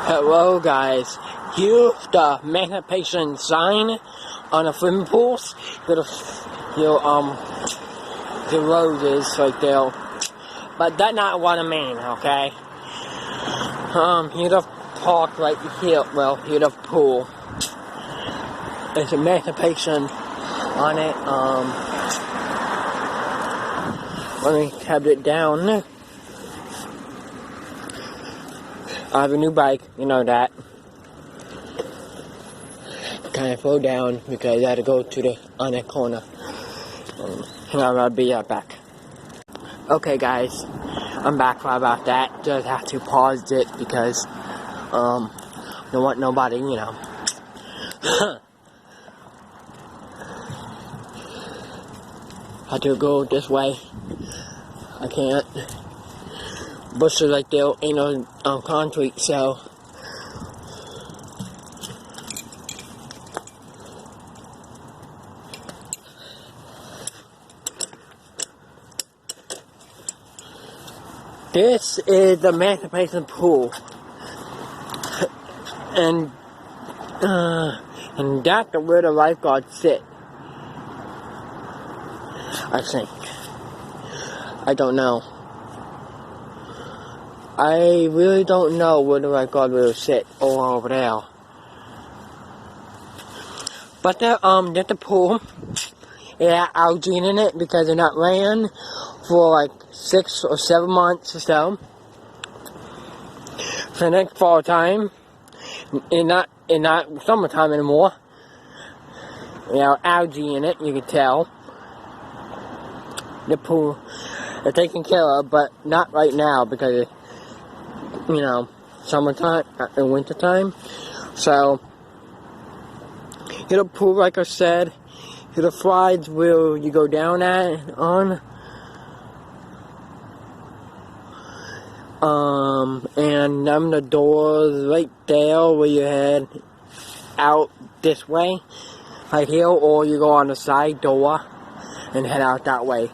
Hello guys, here's the emancipation sign on the swimming pools. The roses right there. But that's not what I mean, okay? Here's the park right here. Well, here's the pool. There's emancipation on it. Let me tab it down. I have a new bike, you know that. Kind of slow down because I had to go to the on that corner. And I'll be right back. Okay, guys, I'm back. Sorry about that. Just have to pause it because don't want nobody, you know. Have to go this way. I can't. Bushes right there ain't no concrete, so this is the emancipation pool, and that's where the lifeguards sit. I think. I don't know. I really don't know where the lifeguard will sit all over there. But there's the pool. It had algae in it because it not ran for like 6 or 7 months or so. So next fall time, it's not summertime anymore. You know, algae in it, you can tell. The pool is taken care of, but not right now because you know, summertime and wintertime. So, here's the pool, like I said. Here's the slides where you go down on. And the doors right there where you head out this way, right here, or you go on the side door and head out that way.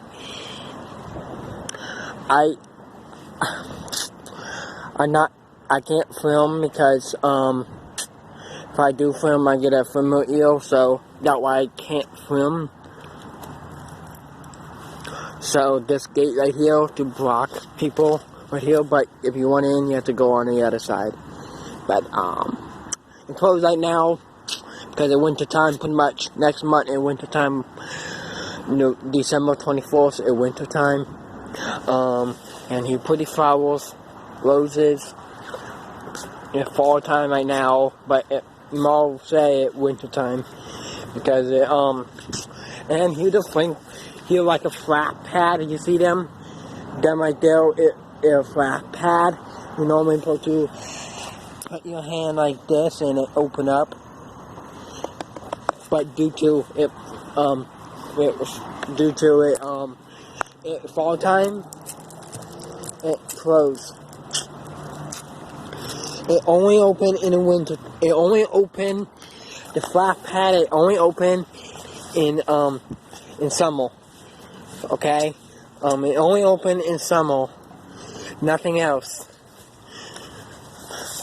I can't film because, if I do film, I get a filmer ear, so that's why I can't film. So, this gate right here to block people right here, but if you want in, you have to go on the other side. But, it's closed right now because of winter time, pretty much. Next month in winter time, December 24th is winter time. And he put the flowers, roses. It's fall time right now, but more say it winter time because it and here's the thing, here like a flat pad. You see them right there. It's a flat pad. You normally supposed to put your hand like this and it open up, but due to it fall time, it closed. It only open in the winter. It only open the flat pad. It only open in summer. Okay, it only open in summer. Nothing else.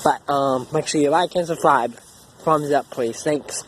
But make sure you like and subscribe. Thumbs up, please. Thanks.